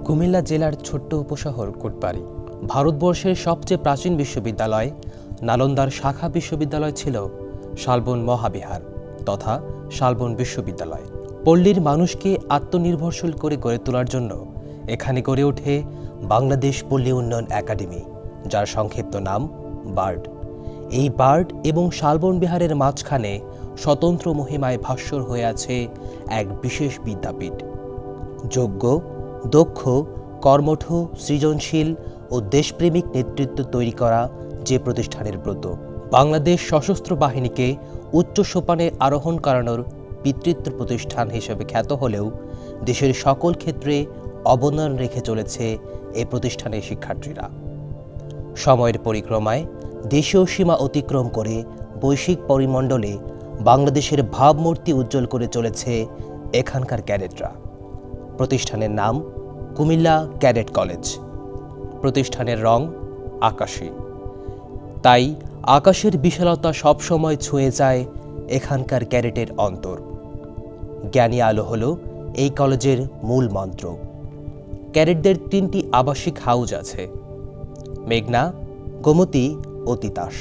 কুমিল্লা জেলার ছোট্ট উপশহর কোটবাড়ি। ভারতবর্ষের সবচেয়ে প্রাচীন বিশ্ববিদ্যালয় নালন্দার শাখা বিশ্ববিদ্যালয় ছিল শালবন মহাবিহার তথা শালবন বিশ্ববিদ্যালয়। পল্লীর মানুষকে আত্মনির্ভরশীল করে গড়ে তোলার জন্য এখানে গড়ে ওঠে বাংলাদেশ পল্লী উন্নয়ন একাডেমি, যার সংক্ষিপ্ত নাম বার্ড। এই বার্ড এবং শালবন বিহারের মাঝখানে স্বতন্ত্র মহিমায় ভাস্বর হয়ে আছে এক বিশেষ বিদ্যাপীঠ। যোগ্য, দক্ষ, কর্মঠ, সৃজনশীল ও দেশপ্রেমিক নেতৃত্ব তৈরি করা যে প্রতিষ্ঠানের ব্রত। বাংলাদেশ সশস্ত্র বাহিনীকে উচ্চ সোপানে আরোহণ করানোর পিতৃত্ব প্রতিষ্ঠান হিসেবে খ্যাত হলেও দেশের সকল ক্ষেত্রে অবদান রেখে চলেছে এই প্রতিষ্ঠানের শিক্ষার্থীরা। সময়ের পরিক্রমায় দেশীয় সীমা অতিক্রম করে বৈশ্বিক পরিমণ্ডলে বাংলাদেশের ভাবমূর্তি উজ্জ্বল করে চলেছে এখানকার ক্যাডেটরা। প্রতিষ্ঠানের নাম কুমিল্লা ক্যাডেট কলেজ। প্রতিষ্ঠানের রং আকাশী, তাই আকাশের বিশালতা সবসময় ছুঁয়ে যায় এখানকার ক্যাডেটের অন্তর। জ্ঞানী আলো হলো এই কলেজের মূল মন্ত্র। ক্যাডেটদের 3টি আবাসিক হাউজ আছে: মেঘনা, গোমতী ও তিতাস।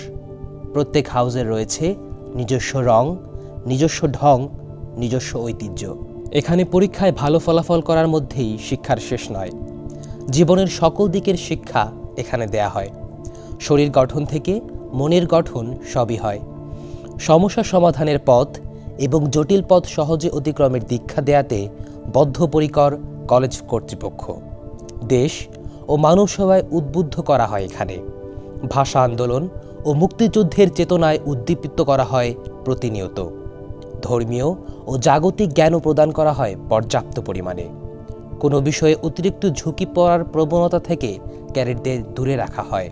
প্রত্যেক হাউজের রয়েছে নিজস্ব রং, নিজস্ব ঢং, নিজস্ব ঐতিহ্য। এখানে পরীক্ষায় ভালো ফলাফল করার মধ্যেই শিক্ষার শেষ নয়, জীবনের সকল দিকের শিক্ষা এখানে দেয়া হয়। শরীর গঠন থেকে মনের গঠন সবই হয়। সমস্যা সমাধানের পথ এবং জটিল পথ সহজে অতিক্রমের দীক্ষা দেয়াতে বদ্ধপরিকর কলেজ কর্তৃপক্ষ। দেশ ও মানব সেবায় উদ্বুদ্ধ করা হয় এখানে। ভাষা আন্দোলন ও মুক্তিযুদ্ধের চেতনায় উদ্দীপিত করা হয় প্রতিনিয়ত। ধর্মীয় ও জাগতিক জ্ঞানও প্রদান করা হয় পর্যাপ্ত পরিমাণে। কোনো বিষয়ে অতিরিক্ত ঝুঁকি পড়ার প্রবণতা থেকে ক্যাডেটদের দূরে রাখা হয়।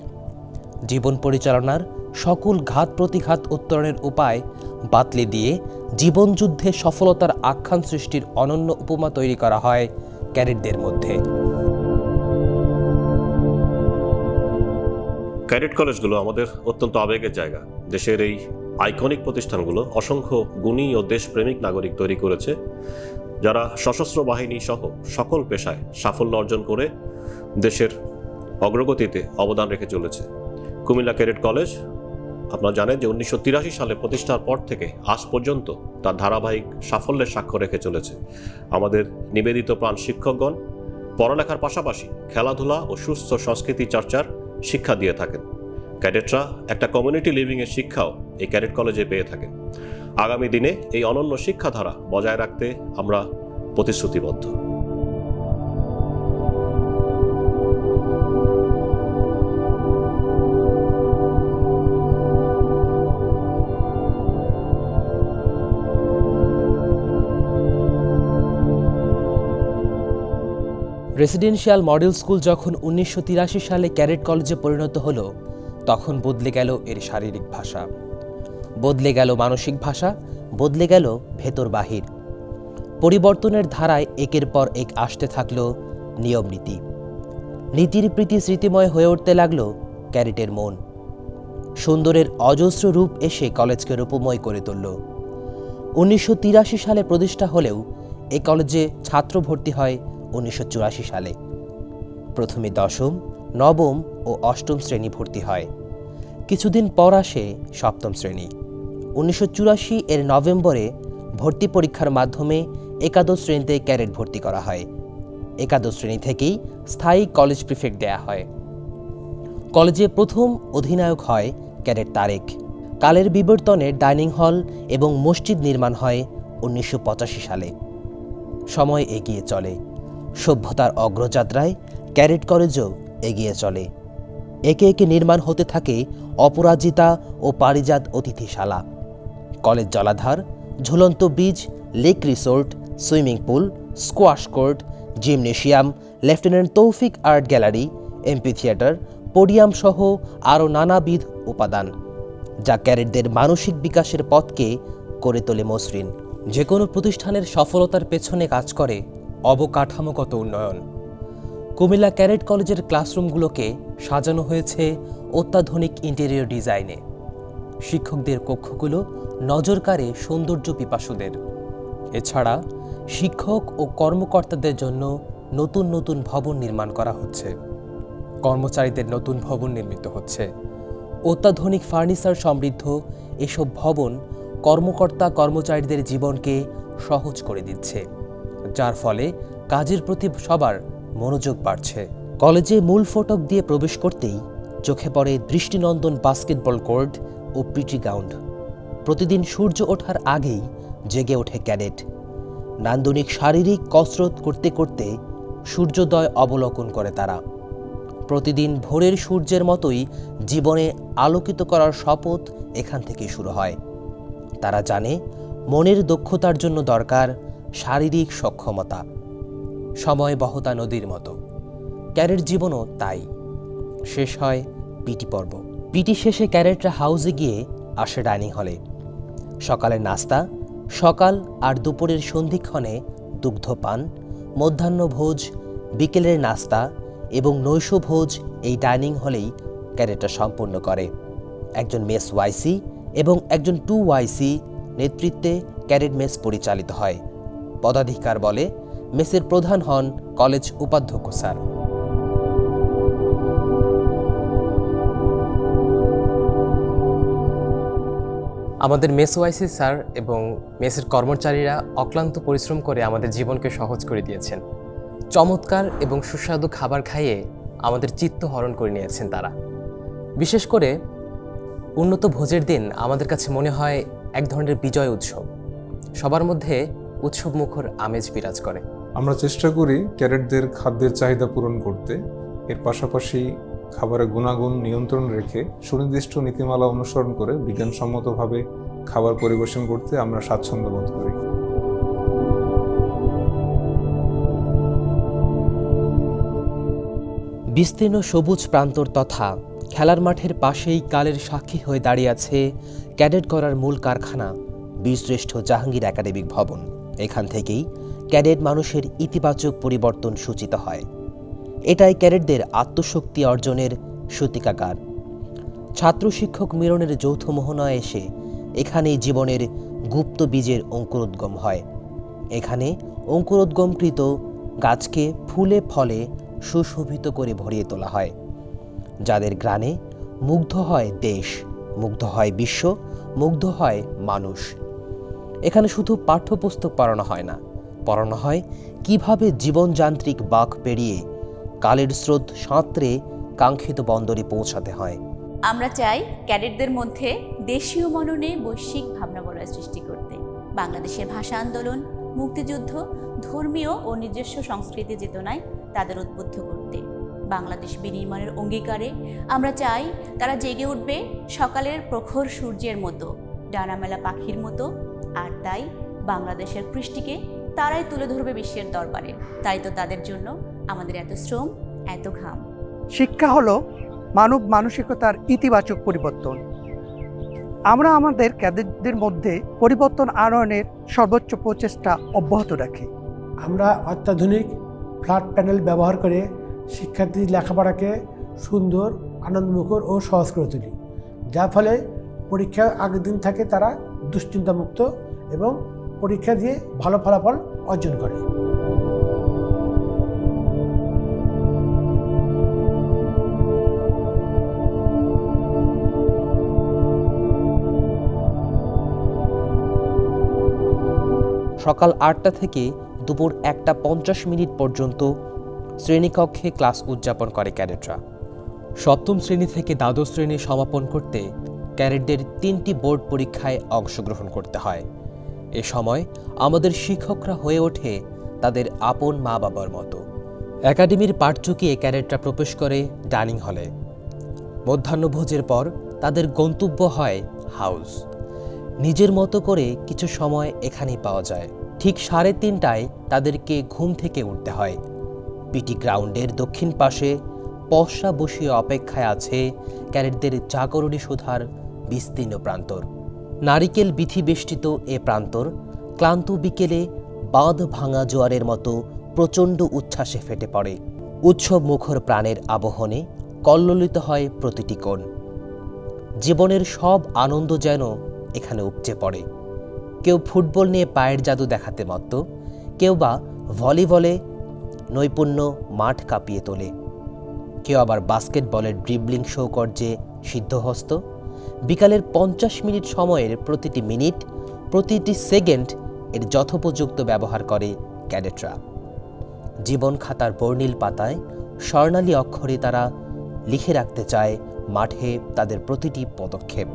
জীবন পরিচালনার সকল ঘাত প্রতিঘাত উত্তরণের উপায় বাতলে দিয়ে জীবনযুদ্ধে সফলতার আখ্যান সৃষ্টির অনন্য উপমা তৈরি করা হয় ক্যাডেটদের মধ্যে। ক্যাডেট কলেজগুলো আমাদের অত্যন্ত আবেগের জায়গা। দেশের এই আইকনিক প্রতিষ্ঠানগুলো অসংখ্য গুণী ও দেশপ্রেমিক নাগরিক তৈরি করেছে, যারা সশস্ত্র বাহিনী সহ সকল পেশায় সাফল্য অর্জন করে দেশের অগ্রগতিতে অবদান রেখে চলেছে। কুমিল্লা ক্যাডেট কলেজ, আপনারা জানেন যে 1983 সালে প্রতিষ্ঠার পর থেকে আজ পর্যন্ত তার ধারাবাহিক সাফল্যের সাক্ষ্য রেখে চলেছে। আমাদের নিবেদিত প্রাণ শিক্ষকগণ পড়ালেখার পাশাপাশি খেলাধুলা ও সুস্থ সংস্কৃতি চর্চার শিক্ষা দিয়ে থাকেন। ক্যাডেটরা একটা কমিউনিটি লিভিংয়ের শিক্ষাও এই ক্যাডেট কলেজে পেয়ে থাকেন। আগামী দিনে এই অনন্য শিক্ষাধারা বজায় রাখতে আমরা প্রতিশ্রুতিবদ্ধ। রেসিডেন্সিয়াল মডেল স্কুল যখন 1983 সালে ক্যাডেট কলেজে পরিণত হলো, তখন বদলে গেল এর শারীরিক ভাষা, বদলে গেল মানসিক ভাষা, বদলে গেল ভেতর বাহির। পরিবর্তনের ধারায় একের পর এক আসতে থাকলো নিয়ম নীতি। নীতির প্রীতি স্মৃতিময় হয়ে উঠতে লাগলো ক্যাডেটের মন। সুন্দরের অজস্র রূপ এসে কলেজকে রূপময় করে তুলল। 1983 সালে প্রতিষ্ঠা হলেও এই কলেজে ছাত্র ভর্তি হয় 1984 সালে। প্রথমে 10ম, 9ম ও 8ম শ্রেণী ভর্তি হয়। কিছুদিন পর আসে 7ম শ্রেণী। 1984 এর নভেম্বরে ভর্তি পরীক্ষার মাধ্যমে একাদশ শ্রেণীতে ক্যাডেট ভর্তি করা হয়। একাদশ শ্রেণী থেকেই স্থায়ী কলেজ প্রিফেক্ট দেয়া হয়। কলেজে প্রথম অধিনায়ক হয় ক্যাডেট তারেক। কালের বিবর্তনে ডাইনিং হল এবং মসজিদ নির্মাণ হয় 1985 সালে। সময় এগিয়ে চলে, সভ্যতার অগ্রযাত্রায় ক্যাডেট কলেজও এগিয়ে চলে। একে একে নির্মাণ হতে থাকে অপরাজিতা ও পারিজাত অতিথিশালা, কলেজ জলাধার, ঝুলন্ত bridge, lake resort, swimming pool, squash court, gymnasium, lieutenant Tawfiq art gallery, MP theatre, podium সহ আরও নানাবিধ উপাদান, যা ক্যাডেটদের মানসিক বিকাশের পথকে করে তোলে মসৃণ। যে কোনো প্রতিষ্ঠানের সফলতার পেছনে কাজ করে অবকাঠামোগত উন্নয়ন। কুমিল্লা ক্যাডেট কলেজের ক্লাসরুমগুলোকে সাজানো হয়েছে অত্যাধুনিক ইন্টেরিয়র ডিজাইনে। শিক্ষকদের কক্ষগুলো নজর কাড়ে সৌন্দর্য পিপাসুদের। এছাড়া শিক্ষক ও কর্মকর্তাদের জন্য নতুন নতুন ভবন নির্মাণ করা হচ্ছে, কর্মচারীদের নতুন ভবন নির্মিত হচ্ছে। অত্যাধুনিক ফার্নিচার সমৃদ্ধ এসব ভবন কর্মকর্তা কর্মচারীদের জীবনকে সহজ করে দিচ্ছে, যার ফলে কাজের প্রতি সবার মনোযোগ বাড়ছে। কলেজে মূল ফটক দিয়ে প্রবেশ করতেই চোখে পড়ে দৃষ্টিনন্দন বাস্কেটবল কোর্ট ও পিটি গ্রাউন্ড। প্রতিদিন সূর্য ওঠার আগেই জেগে ওঠে ক্যাডেট। নান্দনিক শারীরিক কসরত করতে করতে সূর্যোদয় অবলোকন করে তারা। প্রতিদিন ভোরের সূর্যের মতোই জীবনে আলোকিত করার শপথ এখান থেকেই শুরু হয়। তারা জানে মনের দক্ষতার জন্য দরকার শারীরিক সক্ষমতা, সময় বহতা নদীর মতো। ক্যাডেট জীবনও তাই। শেষ হয় পিটি পর্ব। পিটি শেষে ক্যাডেটরা হাউসে গিয়ে আসে ডাইনিং হলে। সকালের নাস্তা, সকাল আর দুপুরের সন্ধিক্ষণে দুগ্ধপান, মধ্যাহ্নভোজ, বিকেলের নাস্তা এবং নৈশভোজ এই ডাইনিং হলেই ক্যাডেটরা সম্পন্ন করে। একজন মেস ওয়াইসি এবং একজন 2 ওয়াইসি নেতৃত্বে ক্যাডেট মেস পরিচালিত হয়। পদাধিকার বলে মেসের প্রধান হন কলেজ উপাধ্যক্ষ স্যার। আমাদের মেস ওয়াইসি স্যার এবং মেসের কর্মচারীরা অক্লান্ত পরিশ্রম করে আমাদের জীবনকে সহজ করে দিয়েছেন। চমৎকার এবং সুস্বাদু খাবার খাইয়ে আমাদের চিত্ত হরণ করে নিয়েছেন তারা। বিশেষ করে উন্নত ভোজের দিন আমাদের কাছে মনে হয় এক ধরনের বিজয় উৎসব। সবার মধ্যে উৎসবমুখর আমেজ বিরাজ করে। আমরা চেষ্টা করি ক্যাডেটদের খাদ্যের চাহিদা পূরণ করতে। এর পাশাপাশি খাবারের গুণাগুণ নিয়ন্ত্রণ রেখে সুনির্দিষ্ট নীতিমালা অনুসরণ করে বিজ্ঞানসম্মতভাবে খাবার পরিবেশন করতে আমরা স্বাচ্ছন্দ্য বোধ করি। বিস্তীর্ণ সবুজ প্রান্তর তথা খেলার মাঠের পাশেই কালের সাক্ষী হয়ে দাঁড়িয়ে আছে ক্যাডেট করার মূল কারখানা বীরশ্রেষ্ঠ জাহাঙ্গীর একাডেমিক ভবন। এখান থেকেই ক্যাডেট মানুষের ইতিবাচক পরিবর্তন সূচিত হয়। এটাই ক্যাডেটদের আত্মশক্তি অর্জনের সূতিকাগার। ছাত্র শিক্ষক মিলনের যৌথ মোহনায় এসে এখানেই জীবনের গুপ্ত বীজের অঙ্কুরোদ্গম হয়। এখানে অঙ্কুরোদ্গমকৃত গাছকে ফুলে ফলে সুশোভিত করে ভরিয়ে তোলা হয়, যাদের গ্রানে মুগ্ধ হয় দেশ, মুগ্ধ হয় বিশ্ব, মুগ্ধ হয় মানুষ। এখানে শুধু পাঠ্যপুস্তক পড়ানো হয় না, পড়ানো হয় কিভাবে জীবনযান্ত্রিক বাঁক পেরিয়ে কালের স্রোত সাঁতরে কাঙ্ক্ষিত বন্দরে পৌঁছাতে হয়। আমরা চাই ক্যাডেটদের মধ্যে দেশীয় মননে বৈশ্বিক ভাবনা বলয় সৃষ্টি করতে, বাংলাদেশের ভাষা আন্দোলন, মুক্তিযুদ্ধ, ধর্মীয় ও নিজস্ব সংস্কৃতি চেতনায় তাদের উদ্বুদ্ধ করতে। বাংলাদেশ বিনির্মাণের অঙ্গীকারে আমরা চাই তারা জেগে উঠবে সকালের প্রখর সূর্যের মতো, ডানামেলা পাখির মতো। আর তাই বাংলাদেশের কৃষ্টিকে তারাই তুলে ধরবে বিশ্বের দরবারে। তাই তো তাদের জন্য আমাদের এত শ্রম, এত ঘাম। শিক্ষা হলো মানব মানসিকতার ইতিবাচক পরিবর্তন। আমরা আমাদের ক্যাডেটদের মধ্যে পরিবর্তন আনয়নের সর্বোচ্চ প্রচেষ্টা অব্যাহত রাখি। আমরা অত্যাধুনিক ফ্ল্যাট প্যানেল ব্যবহার করে শিক্ষার্থীর লেখাপড়াকে সুন্দর, আনন্দমুখর ও সহজ করে তুলি, যার ফলে পরীক্ষার আগের দিন থাকে তারা দুশ্চিন্তামুক্ত এবং পরীক্ষা দিয়ে ভালো ফলাফল অর্জন করে। সকাল 8টা থেকে দুপুর 1:50 পর্যন্ত শ্রেণীকক্ষে ক্লাস উদযাপন করে ক্যাডেটরা। সপ্তম শ্রেণী থেকে দ্বাদশ শ্রেণী সমাপন করতে ক্যাডেটদের 3টি বোর্ড পরীক্ষায় অংশগ্রহণ করতে হয়। এ সময় আমাদের শিক্ষকরা হয়ে ওঠে তাদের আপন মা বাবার মতো। একাডেমির পাঠ চুকিয়ে ক্যাডেটরা প্রবেশ করে ডাইনিং হলে। মধ্যাহ্নভোজের পর তাদের গন্তব্য হয় হাউস। নিজের মতো করে কিছু সময় এখানেই পাওয়া যায়। ঠিক 3:30টায় তাদেরকে ঘুম থেকে উঠতে হয়। পিটি গ্রাউন্ডের দক্ষিণ পাশে পসরা বসিয়ে অপেক্ষায় আছে ক্যাডেটদের জাগরণী সুধার বিস্তীর্ণ প্রান্তর। নারিকেল বিথি বেষ্টিত এ প্রান্তর ক্লান্ত বিকেলে বাঁধ ভাঙা জোয়ারের মতো প্রচণ্ড উচ্ছ্বাসে ফেটে পড়ে। উৎসব মুখর প্রাণের আবহনে কল্লোলিত হয় প্রতিটি কোণ। জীবনের সব আনন্দ যেন এখানে উপচে পড়ে। কেউ ফুটবল নিয়ে পায়ের জাদু দেখাতে মত্ত, কেউ বা ভলিবলে নৈপুণ্য মাঠ কাঁপিয়ে তোলে, কেউ আবার বাস্কেটবলের ড্রিবলিং সৌকর্যে সিদ্ধহস্ত। বিকালের 50 মিনিট সময়ের প্রতিটি মিনিট, প্রতিটি সেকেন্ড এর যথোপযুক্ত ব্যবহার করে ক্যাডেটরা। জীবন খাতার বর্ণিল পাতায় স্বর্ণালী অক্ষরে তারা লিখে রাখতে চায় মাঠে তাদের প্রতিটি পদক্ষেপ।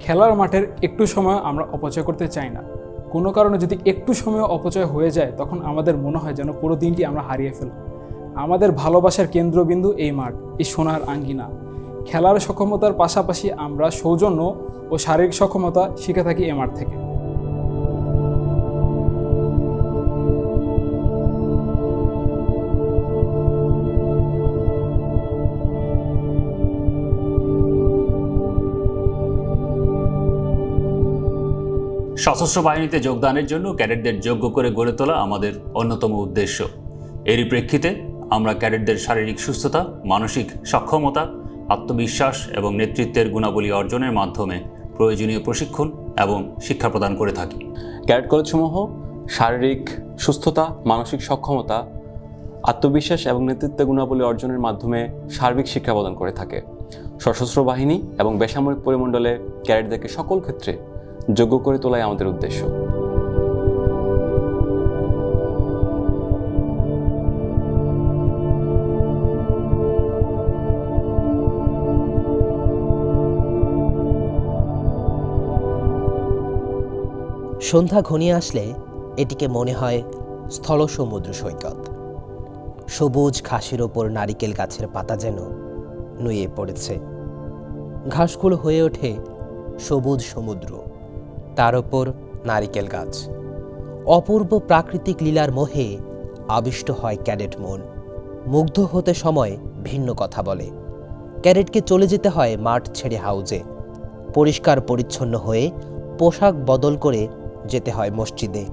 খেলার মাঠের একটু সময় আমরা অপচয় করতে চাই না। কোনো কারণে যদি একটু সময় অপচয় হয়ে যায়, তখন আমাদের মনে হয় যেন পুরো দিনটি আমরা হারিয়ে ফেলব। আমাদের ভালোবাসার কেন্দ্রবিন্দু এই মাঠ, এই সোনার আঙ্গিনা। খেলার সক্ষমতার পাশাপাশি আমরা সৌজন্য ও শারীরিক সক্ষমতা শিখে থাকি এই মাঠ থেকে। সশস্ত্র বাহিনীতে যোগদানের জন্য ক্যাডেটদের যোগ্য করে গড়ে তোলা আমাদের অন্যতম উদ্দেশ্য। এরই প্রেক্ষিতে আমরা ক্যাডেটদের শারীরিক সুস্থতা, মানসিক সক্ষমতা, আত্মবিশ্বাস এবং নেতৃত্বের গুণাবলী অর্জনের মাধ্যমে প্রয়োজনীয় প্রশিক্ষণ এবং শিক্ষা প্রদান করে থাকি। ক্যাডেট কলেজসমূহ শারীরিক সুস্থতা, মানসিক সক্ষমতা, আত্মবিশ্বাস এবং নেতৃত্বের গুণাবলী অর্জনের মাধ্যমে সার্বিক শিক্ষা প্রদান করে থাকে। সশস্ত্র বাহিনী এবং বেসামরিক পরিমণ্ডলে ক্যাডেটদেরকে সকল ক্ষেত্রে যোগ্য করে তোলাই আমাদের উদ্দেশ্য। সন্ধ্যা ঘনিয়ে আসলে এটিকে মনে হয় স্থল সমুদ্র সৈকত। সবুজ ঘাসের ওপর নারিকেল গাছের পাতা যেন নুয়ে পড়েছে। ঘাসগুলো হয়ে ওঠে সবুজ সমুদ্র, তার ওপর নারিকেল গাছ। অপূর্ব প্রাকৃতিক লীলার মোহে আবিষ্ট হয় ক্যাডেট মন। মুগ্ধ হতে সময় ভিন্ন কথা বলে। ক্যাডেটকে চলে যেতে হয় মাঠ ছেড়ে হাউজে। পরিষ্কার পরিচ্ছন্ন হয়ে পোশাক বদল করে যেতে হয় মসজিদে।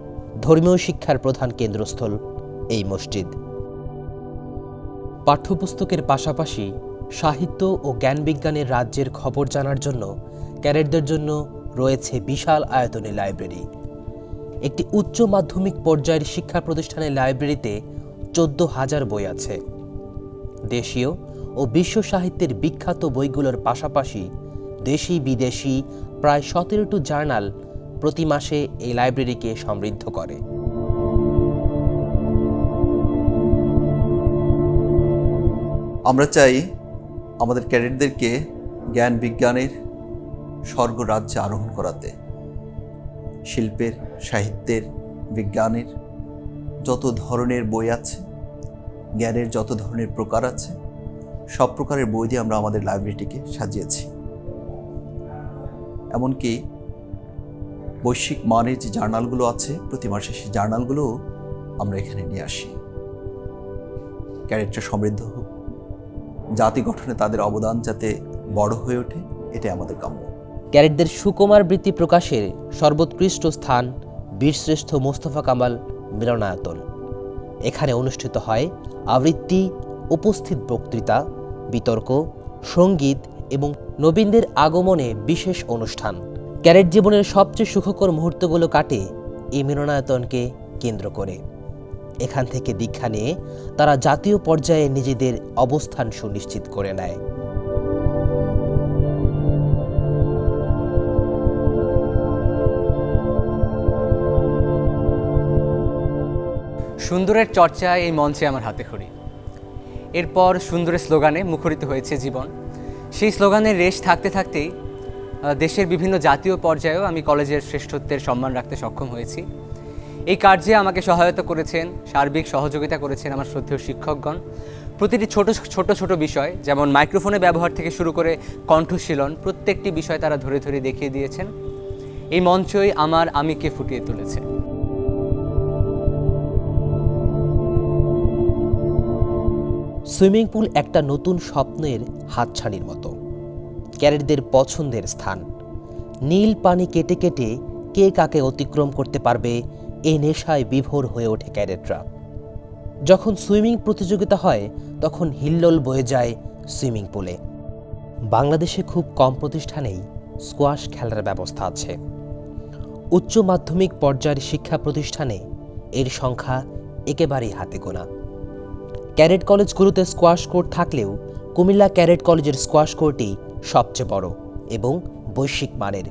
ধর্মীয় শিক্ষার প্রধান কেন্দ্রস্থল এই মসজিদ। পাঠ্যপুস্তকের পাশাপাশি সাহিত্য ও জ্ঞানবিজ্ঞানের রাজ্যের খবর জানার জন্য ক্যাডেটদের জন্য রয়েছে বিশাল আয়তনের লাইব্রেরি। একটি উচ্চ মাধ্যমিক পর্যায়ের শিক্ষা প্রতিষ্ঠানের লাইব্রেরিতে 14,000 বই আছে। দেশীয় ও বিশ্ব সাহিত্যের বিখ্যাত বইগুলোর পাশাপাশি দেশি বিদেশি প্রায় 17টি জার্নাল প্রতি মাসে এই লাইব্রেরিকে সমৃদ্ধ করে। আমরা চাই আমাদের ক্যাডেটদেরকে জ্ঞান বিজ্ঞানের স্বর্গরাজ্যে আরোহণ করাতে। শিল্পের, সাহিত্যের, বিজ্ঞানের যত ধরনের বই আছে, জ্ঞানের যত ধরনের প্রকার আছে, সব প্রকারের বই দিয়ে আমরা আমাদের লাইব্রেরিটিকে সাজিয়েছি। এমনকি বৈশ্বিক মানের যে জার্নালগুলো আছে, প্রতি মাসে সেই জার্নালগুলোও আমরা এখানে নিয়ে আসি। ক্যাডেটরা সমৃদ্ধ হোক, জাতি গঠনে তাদের অবদান যাতে বড় হয়ে ওঠে, এটাই আমাদের কাম্য। ক্যাডেটদের সুকুমার বৃত্তি প্রকাশের সর্বোৎকৃষ্ট স্থান বীরশ্রেষ্ঠ মোস্তফা কামাল মিলনায়তন। এখানে অনুষ্ঠিত হয় আবৃত্তি, উপস্থিত বক্তৃতা, বিতর্ক, সঙ্গীত এবং নবীনদের আগমনে বিশেষ অনুষ্ঠান। ক্যাডেট জীবনের সবচেয়ে সুখকর মুহূর্তগুলো কাটে এই মিলনায়তনকে কেন্দ্র করে। এখান থেকে দীক্ষা নিয়ে তারা জাতীয় পর্যায়ে নিজেদের অবস্থান সুনিশ্চিত করে নেয়। সুন্দরের চর্চায় এই মঞ্চে আমার হাতে খড়ি। এরপর সুন্দরের স্লোগানে মুখরিত হয়েছে জীবন। সেই স্লোগানের রেশ থাকতে থাকতেই দেশের বিভিন্ন জাতীয় পর্যায়েও আমি কলেজের শ্রেষ্ঠত্বের সম্মান রাখতে সক্ষম হয়েছি। এই কার্যে আমাকে সহায়তা করেছেন, সার্বিক সহযোগিতা করেছেন আমার শ্রদ্ধেয় শিক্ষকগণ। প্রতিটি ছোট বিষয়, যেমন মাইক্রোফোনের ব্যবহার থেকে শুরু করে কণ্ঠশীলন, প্রত্যেকটি বিষয় তারা ধরে ধরে দেখিয়ে দিয়েছেন। এই মঞ্চই আমার আমিকে ফুটিয়ে তুলেছে। সুইমিং পুল একটা নতুন স্বপ্নের হাতছানির মতো, ক্যাডেটদের পছন্দের স্থান। নীল পানি কেটে কেটে কে কাকে অতিক্রম করতে পারবে, এই নেশায় বিভোর হয়ে ওঠে ক্যাডেটরা। যখন সুইমিং প্রতিযোগিতা হয় তখন হিল্লোল বয়ে যায় সুইমিং পুলে। বাংলাদেশে খুব কম প্রতিষ্ঠানেই স্কোয়াশ খেলার ব্যবস্থা আছে। উচ্চ মাধ্যমিক পর্যায়ের শিক্ষা প্রতিষ্ঠানে এর সংখ্যা একেবারেই হাতে গোনা। ক্যাডেট কলেজগুলোতে স্কোয়াশ কোর্ট থাকলেও কুমিল্লা ক্যাডেট কলেজের স্কোয়াশ কোর্টই সবচেয়ে বড় এবং বৈশ্বিক মানের।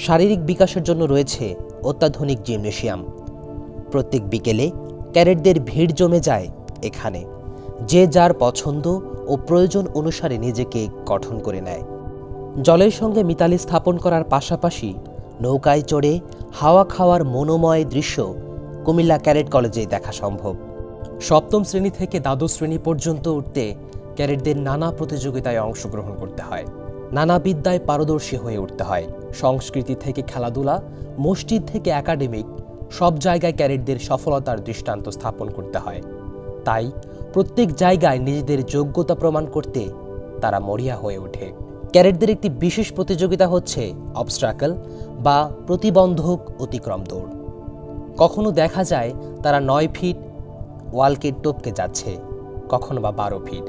শারীরিক বিকাশের জন্য রয়েছে অত্যাধুনিক জিমনেশিয়াম। প্রত্যেক বিকেলে ক্যাডেটদের ভিড় জমে যায় এখানে। যে যার পছন্দ ও প্রয়োজন অনুসারে নিজেকে গঠন করে নেয়। জলের সঙ্গে মিতালি স্থাপন করার পাশাপাশি নৌকায় চড়ে হাওয়া খাওয়ার মনোময় দৃশ্য কুমিল্লা ক্যাডেট কলেজেই দেখা সম্ভব। সপ্তম শ্রেণী থেকে দ্বাদশ শ্রেণী পর্যন্ত উঠতে ক্যাডেটদের নানা প্রতিযোগিতায় অংশগ্রহণ করতে হয়, নানা বিদ্যায় পারদর্শী হয়ে উঠতে হয়। সংস্কৃতি থেকে খেলাধুলা, মসজিদ থেকে একাডেমিক, সব জায়গায় ক্যাডেটদের সফলতার দৃষ্টান্ত স্থাপন করতে হয়। তাই প্রত্যেক জায়গায় নিজেদের যোগ্যতা প্রমাণ করতে তারা মরিয়া হয়ে ওঠে। ক্যাডেটদের একটি বিশেষ প্রতিযোগিতা হচ্ছে অবস্ট্রাকল বা প্রতিবন্ধক অতিক্রম দৌড়। কখনো দেখা যায় তারা 9 ফিট ওয়ালকে টপকে যাচ্ছে, কখনো বা 12 ফিট।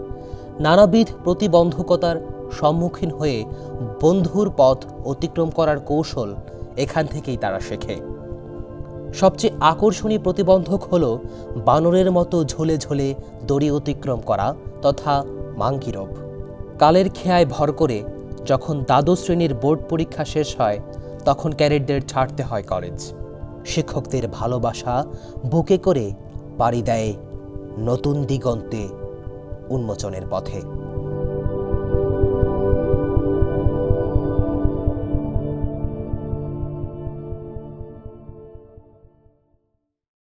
নানাবিধ প্রতিবন্ধকতার সম্মুখীন হয়ে বন্ধুর পথ অতিক্রম করার কৌশল এখান থেকেই তারা শেখে। সবচেয়ে আকর্ষণীয় প্রতিবন্ধক হল বানরের মতো ঝোলে ঝোলে দড়ি অতিক্রম করা তথা মাঙ্কি রোপ। কালের খেয়ায় ভর করে যখন দ্বাদশ শ্রেণীর বোর্ড পরীক্ষা শেষ হয় তখন ক্যাডেটদের ছাড়তে হয় কলেজ। শিক্ষকদের ভালোবাসা বুকে করে পাড়ি দেয় নতুন দিগন্তে উন্মোচনের পথে।